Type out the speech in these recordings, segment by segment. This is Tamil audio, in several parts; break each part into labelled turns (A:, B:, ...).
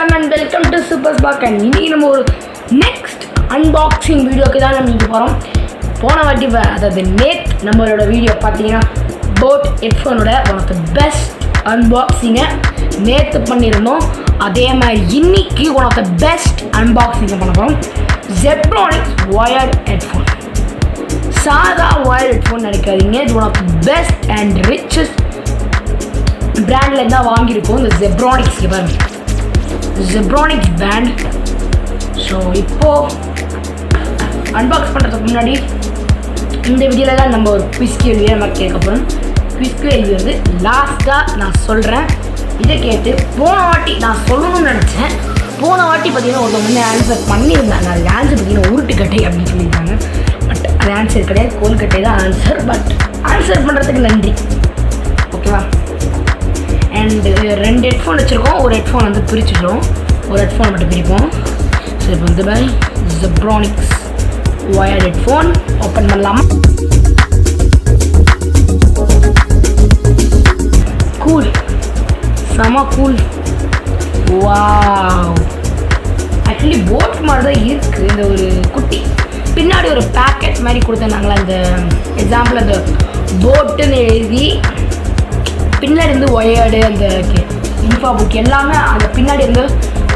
A: வணக்கம் அண்ட் வெல்கம் டு சூப்பர் ஸ்பாக். அண்ட் இன்றைக்கி நம்ம ஒரு நெக்ஸ்ட் அன்பாக்சிங் வீடியோக்கு தான் நம்ம இங்கே போகிறோம். போன வாட்டி அதாவது நம்மளோட வீடியோ பார்த்தீங்கன்னா போட் ஹெட்ஃபோனோட ஒன் ஆஃப் த பெஸ்ட் அன்பாக்சிங்கை நேற்று பண்ணியிருந்தோம். அதே மாதிரி இன்னைக்கு ஒன் ஆஃப் த பெஸ்ட் அன்பாக்சிங்கை பண்ண போகிறோம். Zebronics wired headphone. சாதா ஒயர்ட் ஹெட்ஃபோன் நினைக்காதீங்க, இது one of the best and richest பிராண்டில் தான் வாங்கியிருக்கோம். இந்த ஜெப்ரானிக்ஸ் பாருங்க, ஜெப்ரானிக்ஸ் பிராண்ட். ஸோ இப்போது அன்பாக்ஸ் பண்ணுறதுக்கு முன்னாடி இந்த வீடியோவில் தான் நம்ம ஒரு குவிஸ் கேள்வியை நம்ம கேட்க போகிறோம். குவிஸ் கேள்வி வந்து லாஸ்ட்டாக நான் சொல்கிறேன். இதை கேட்டு போன வாட்டி நான் சொல்லணும்னு நினச்சேன். போன வாட்டி பார்த்தீங்கன்னா ஒருத்தவங்க வந்து ஆன்சர் பண்ணியிருந்தாங்க. அது ஆன்சர் பார்த்தீங்கன்னா உருட்டுக்கட்டை அப்படின்னு சொல்லியிருந்தாங்க. பட் அது ஆன்சர் கிடையாது, கோல்கட்டை தான் ஆன்சர். பட் ஆன்சர் பண்ணுறதுக்கு நன்றி, ஓகேவா? அண்டு 2 ஹெட்ஃபோன் வச்சுருக்கோம். ஒரு ஹெட்ஃபோன் வந்து பிரிச்சுட்டோம், ஒரு ஹெட்ஃபோன் மட்டும் பிரிப்போம். ஸோ இப்போ வந்து பாய் ஜெப்ரானிக்ஸ் ஒயர்ட் ஹெட்ஃபோன் ஓப்பன் பண்ணலாமா? கூல், செம கூல். வாவ், ஆக்சுவலி போட் மாதிரி தான் இருக்குது. இந்த ஒரு குட்டி பின்னாடி ஒரு பேக்கெட் மாதிரி கொடுத்துருந்தாங்களா, அந்த எக்ஸாம்பிள் அந்த போட்டுன்னு எழுதி பின்னாடி இருந்து ஒயர்டு அந்த இன்ஃபா புக் எல்லாமே அந்த பின்னாடி இருந்து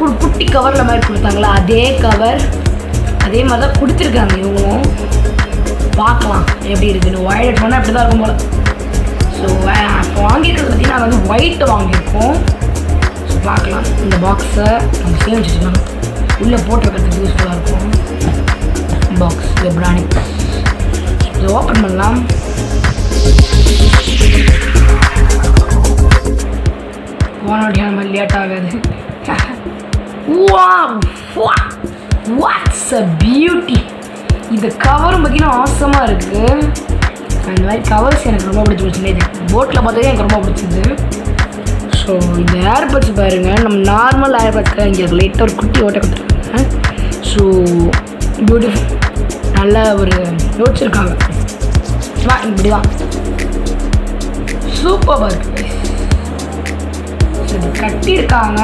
A: ஒரு குட்டி கவரில் மாதிரி கொடுத்தாங்களா, அதே கவர் அதே மாதிரி தான் கொடுத்துருக்காங்க. இவங்களும் பார்க்கலாம் எப்படி இருக்குன்னு. ஒயர்ட் ஹெட்ஃபோன்னா இப்படி தான் இருக்கும் போல். ஸோ இப்போ வாங்கியிருக்கிறது பற்றி நாங்கள் வந்து ஒயிட்டு வாங்கியிருக்கோம். ஸோ பார்க்கலாம். இந்த பாக்ஸை நம்ம சேமிச்சு வச்சுக்கலாம், உள்ளே போட்டிருக்கிறதுக்கு யூஸ்ஃபுல்லாக இருக்கும். Box Zebronics. இதை ஓப்பன் பண்ணலாம். போனோடைய நம்ம லேட் ஆகாது. What's a beauty. இந்த கவரும் பார்த்தீங்கன்னா ஆசமாக இருக்குது. அந்த மாதிரி கவர்ஸ் எனக்கு ரொம்ப பிடிச்சி இது போட்டில் பார்த்ததே எனக்கு ரொம்ப பிடிச்சிது. ஸோ இந்த ஏர்பட்ஸ் பாருங்கள், நம்ம நார்மல் ஏர்பட்ஸ்க்கு இங்கே லைட்டாக ஒரு குட்டி ஓட்ட கொடுத்துருக்காங்க. ஸோ பியூட்டிஃபுல், நல்ல ஒரு யோசிச்சிருக்காங்க. இப்படி தான் சூப்பராக இருக்குது. இது கட்டியிருக்காங்க.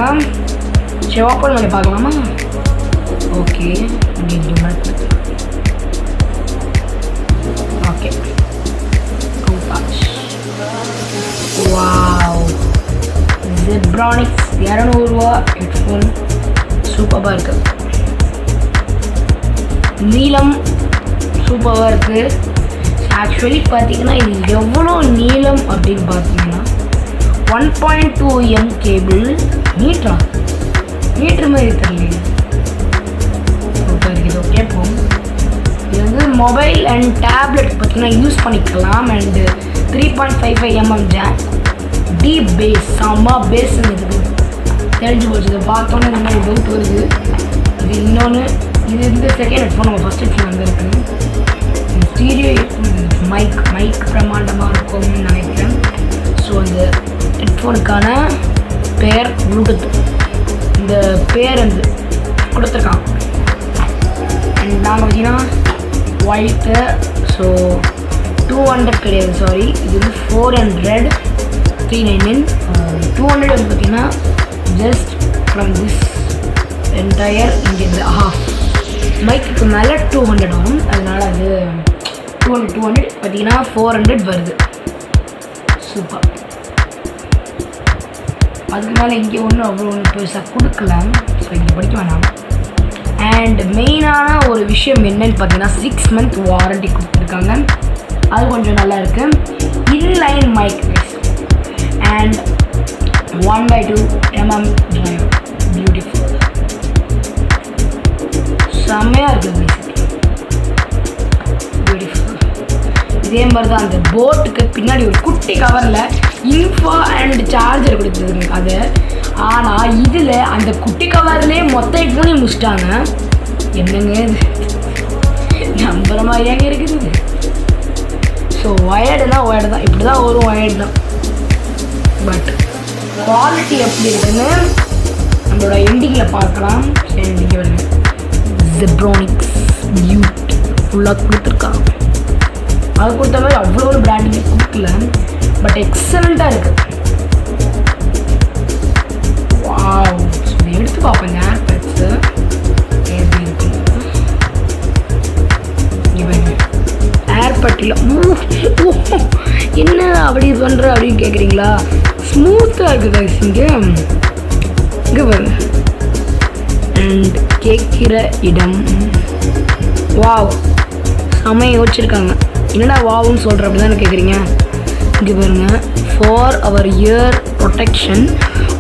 A: சரி ஓப்பன் பண்ணி பார்க்கலாமா? Okay, okay. வாவ், ஜெப்ரானிக்ஸ் 200 ரூபா ஹெட்ஃபோன் சூப்பராக இருக்குது. நீளம் சூப்பராக இருக்குது. ஆக்சுவலி பார்த்தீங்கன்னா இது எவ்வளோ நீளம் அப்படின்னு பார்த்தீங்கன்னா 1.2 m கேபிள். மீட்ரு மாதிரி தெரியல. இது கேட்போம். இது வந்து மொபைல் அண்ட் டேப்லெட் பார்த்தீங்கன்னா யூஸ் பண்ணிக்கலாம். And 3.55 mm jack. Deep bass, செம்ம பேஸ் இருக்குது. தெரிஞ்சு போச்சு. இதை பார்த்தோன்னே இந்த மாதிரி டவுட் வருது. இது இன்னொன்று, இது இந்த செகண்ட் ஹெட்ஃபோன், நம்ம ஃபஸ்ட் ஹெட்ஃபோன் வந்து இருக்குது. ஸ்டீரியோ மைக் பிரமாண்டமாக இருக்கும்னு நினைக்கிறேன். ஸோ அந்த ஹெட்ஃபோனுக்கான பேர் ப்ளூடூத், இந்த பேர் வந்து கொடுத்துருக்கான். அண்ட் நாங்கள் பார்த்தீங்கன்னா ஒயிட்டு. ஸோ 200 கிடையாது, சாரி, இது வந்து 400, 399. 200 வந்து பார்த்தீங்கன்னா ஜஸ்ட் ஃப்ரம் திஸ் என்டையர் இங்கேருந்து ஹாஃப் மைக்குக்கு மேலே 200 வரும். அதனால் அது 200 பார்த்தீங்கன்னா 400 வருது. சூப்பர். அதுக்கு மேலே இங்கே ஒன்றும் அவ்வளோ ஒன்று பெருசாக கொடுக்கல. ஸோ இங்கே படிக்க வேணாம். அண்ட் மெயினான ஒரு விஷயம் என்னன்னு பார்த்தீங்கன்னா 6 month வாரண்டி கொடுத்துருக்காங்க. அது கொஞ்சம் நல்லா இருக்குது. Inline mic and 1/2 mm driver. Beautiful, செம்மையாக இருக்குது. பியூட்டிஃபுல். இதே மாதிரி தான் அந்த போட்டுக்கு பின்னாடி ஒரு குட்டி கவரில் இன்ஃபா அண்ட் சார்ஜர் கொடுத்துருங்க அது. ஆனால் இதில் அந்த குட்டி கவர்லேயே மொத்த ஹெட்ஃபோனையும் முடிச்சிட்டாங்க. என்னங்க இது, நம்புற மாதிரியாங்க இருக்குது. ஸோ ஒயர்டுனா ஒயர்டு தான், இப்படி தான் வரும், ஒயர்டு தான். பட் குவாலிட்டி எப்படி இருக்குன்னு நம்மளோட எண்டிங்கில் பார்க்கலாம். சரி, எண்டிங்க வருங்க. ஜெப்ரானிக்ஸ் பியூட் ஃபுல்லாக கொடுத்துருக்காங்க. அது கொடுத்த மாதிரி அவ்வளோ ஒரு பிராண்டிங்கே கொடுக்கல, பட் எக்ஸலண்ட்டாக இருக்குது. வாவ், எடுத்து பார்ப்போம் இந்த ஏர்பட்ஸு எப்படி இருக்கு. ஏர்பட்டில் என்ன அப்படி பண்ணுற அப்படின்னு கேட்குறீங்களா? ஸ்மூத்தாக இருக்குது கைஸ். இங்கே பாருங்க. அண்ட் கேட்குற இடம் வாவ் செம்மையை யோசிச்சிருக்காங்க. என்னடா வாவுன்னு சொல்கிற அப்படி தானே கேட்குறீங்க. இங்கே பாருங்கள், ஃபார் அவர் இயர் ப்ரொடெக்ஷன்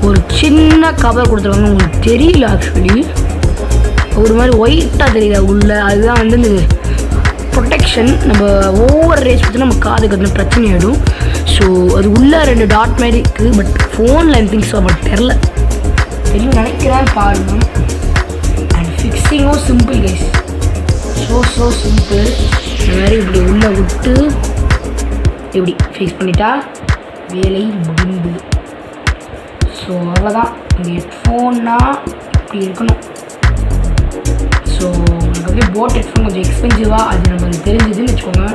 A: ஒரு சின்ன கவர் கொடுத்துருக்காங்க. உங்களுக்கு தெரியல, ஆக்சுவலி ஒரு மாதிரி ஒயிட்டாக தெரியல உள்ள. அதுதான் வந்து இந்த ப்ரொடெக்ஷன். நம்ம ஓவர் ரேஸ் பார்த்து நம்ம காது கட்டின பிரச்சனை ஆகிடும். ஸோ அது உள்ளே 2 டாட் மாதிரி இருக்குது. பட் ஃபோனில் ஐ திங்க் ஸோ பட் தெரில நினைக்கிறேன் பாருங்கள். அண்ட் ஃபிக்ஸிங்கும் சிம்பிள் கைஸ். So simple. இந்த மாதிரி இப்படி உள்ளே விட்டு இப்படி ஃபிக்ஸ் பண்ணிட்டா வேலை முடிந்து. ஸோ அவ்வளோதான். இந்த ஹெட்ஃபோன்னா இப்படி இருக்கணும். ஸோ உங்களுக்கு வந்து போட் ஹெட்ஃபோன் கொஞ்சம் எக்ஸ்பென்சிவாக அது நம்மளுக்கு தெரிஞ்சுதுன்னு வச்சுக்கோங்க.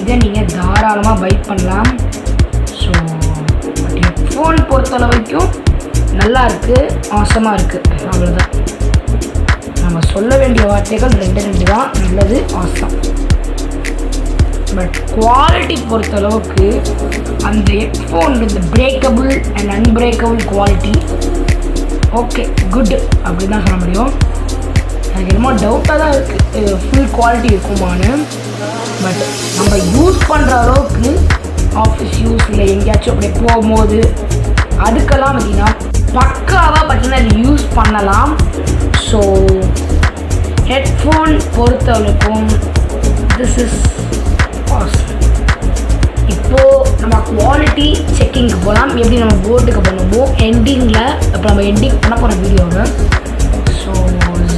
A: இதை நீங்கள் தாராளமாக பை பண்ணலாம். ஸோ பட் ஹெட்ஃபோன் பொறுத்தளவு வரைக்கும் நல்லா இருக்குது, ஆசமாக இருக்குது. அவ்வளோதான். நம்ம சொல்ல வேண்டிய வார்த்தைகள் 2 தான், நல்லது, ஆசம். பட் குவாலிட்டி பொறுத்தளவுக்கு அந்த ஹெட்ஃபோன் இந்த breakable and unbreakable quality okay good அப்படி தான் சொல்ல முடியும். எனக்கு என்னமோ டவுட்டாக தான் இருக்குது ஃபுல் குவாலிட்டி இருக்குமான்னு. பட் நம்ம யூஸ் பண்ணுற அளவுக்கு ஆஃபீஸ் யூஸ் இல்லை எங்கேயாச்சும் அப்படியே போகும்போது அதுக்கெல்லாம் பார்த்திங்கன்னா பக்காவாக பார்த்திங்கன்னா அது யூஸ் பண்ணலாம். ஸோ ஹெட்ஃபோன் பொறுத்தவரைக்கும் திஸ் இஸ் ஆசம். இப்போது நம்ம குவாலிட்டி செக்கிங்க்கு போகலாம். எப்படி நம்ம போர்டுக்கு பண்ணுவோம் எண்டிங்கில். இப்போ நம்ம எண்டிங் பண்ண போகிற வீடியோவை. ஸோ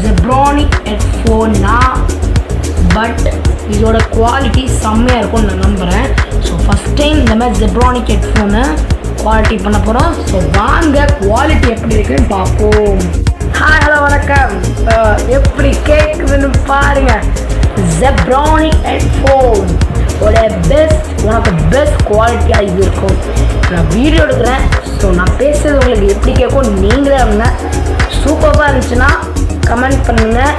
A: ஜெப்ரானிக் ஹெட்ஃபோன்னா பட் இதோட குவாலிட்டி செம்மையாக இருக்கும்னு நான் நம்புகிறேன். ஸோ ஃபஸ்ட் டைம் இந்த மாதிரி ஜெப்ரானிக் ஹெட்ஃபோனை குவாலிட்டி பண்ண போகிறோம். ஸோ வாங்க குவாலிட்டி எப்படி இருக்குன்னு பார்ப்போம். ஹாய் ஹலோ வணக்கம். எப்படி கேட்குதுன்னு பாருங்கள். ஜெப்ரானிக் ஹெட்ஃபோன் ஒரு ஒன் ஆஃப் த பெஸ்ட் குவாலிட்டியாக இது இருக்கும். நான் வீடியோ எடுக்கிறேன். ஸோ நான் பேசுகிறது உங்களுக்கு எப்படி கேட்கும் நீங்களே அவங்க சூப்பராக இருந்துச்சுன்னா கமெண்ட் பண்ணுங்கள்,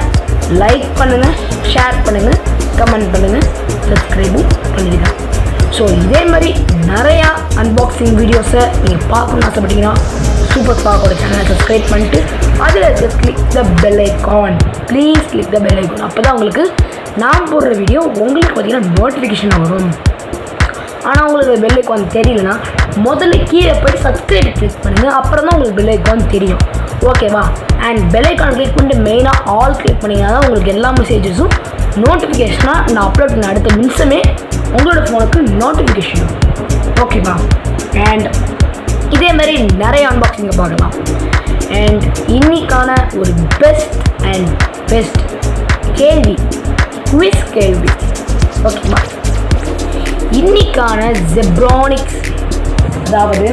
A: லைக் பண்ணுங்கள், ஷேர் பண்ணுங்கள், கமெண்ட் பண்ணுங்கள், சப்ஸ்கிரைபும் பண்ணிடுங்க. ஸோ இதே மாதிரி நிறையா அன்பாக்சிங் வீடியோஸை நீங்கள் பார்க்கணுன்னு ஆசைப்பட்டீங்கன்னா சூப்பர் ஸ்பாக்கோட சேனலை சப்ஸ்கிரைப் பண்ணிட்டு அதில் இருக்க click the bell icon. Please click the bell icon. அப்போ தான் உங்களுக்கு நான் போடுற வீடியோ உங்களுக்கு பார்த்தீங்கன்னா நோட்டிஃபிகேஷன் வரும். ஆனால் உங்களுக்கு பெல் ஐக்கான் தெரியலனா முதல்ல கீழே போய் சப்ஸ்கிரைப் கிளிக் பண்ணுங்கள். அப்புறம் தான் உங்களுக்கு பெல் ஐக்கான் தெரியும். ஓகேவா? அண்ட் பெல் ஐக்கான் கிளிக் பண்ணிட்டு மெயினாக ஆல் கிளிக் பண்ணிங்கன்னா தான் உங்களுக்கு எல்லா மெசேஜஸும் நோட்டிஃபிகேஷனாக நான் அப்லோட் பண்ண அடுத்த நிமிஷமே உங்களோட ஃபோனுக்கு நோட்டிஃபிகேஷன். ஓகேவா? அண்ட் இதே மாதிரி நிறைய அன்பாக்சிங்கை பார்க்கலாம். அண்ட் இன்னைக்கான ஒரு பெஸ்ட் கேள்வி, குவிஸ் கேள்வி. ஓகேவா? இன்னைக்கான ஜெப்ரானிக்ஸ், அதாவது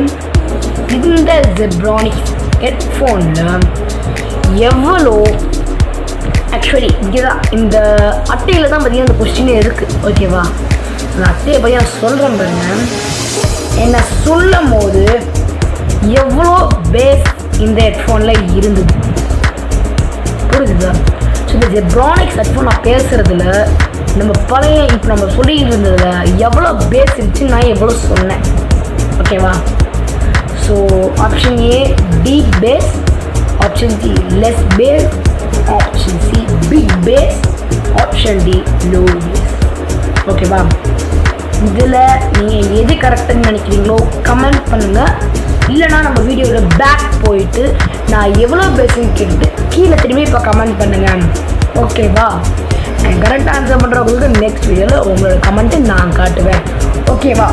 A: இந்த ஜெப்ரானிக்ஸ் ஹெட்ஃபோனில் எவ்வளோ ஆக்சுவலி இங்கே தான் இந்த அட்டையில் தான் பார்த்தீங்கன்னா அந்த கொஸ்டினே இருக்குது. ஓகேவா? அந்த அட்டையை பற்றி நான் சொல்கிறேன் பாருங்க. என்ன சொல்லும் போது எவ்வளோ பேஸ் இந்த ஹெட்ஃபோனில் இருந்தது புரிஞ்சுதா? ஸோ இந்த ஜெப்ரானிக்ஸ் ஹெட்ஃபோன் நான் பேசுகிறதுல நம்ம பழைய இப்போ நம்ம சொல்லிக்கிட்டு இருந்ததில் எவ்வளோ பேஸ் இருந்துச்சு நான் எவ்வளோ சொன்னேன். ஓகேவா? So option A deep bass, option C less bass, option C big bass, option D low bass. ஓகேவா? இதில் நீங்கள் எது கரெக்டுன்னு நினைக்கிறீங்களோ கமெண்ட் பண்ணுங்கள். இல்லைனா நம்ம வீடியோவில் பேக் போயிட்டு நான் எவ்வளோ பேசுன்னு கேட்டுட்டு கீழே திரும்பி இப்போ கமெண்ட் பண்ணுங்கள். ஓகேவா? கரெக்டாக ஆன்சர் பண்ணுறவங்களுக்கு நெக்ஸ்ட் வீடியோவில் உங்களோட கமெண்ட்டு நான் காட்டுவேன். ஓகேவா?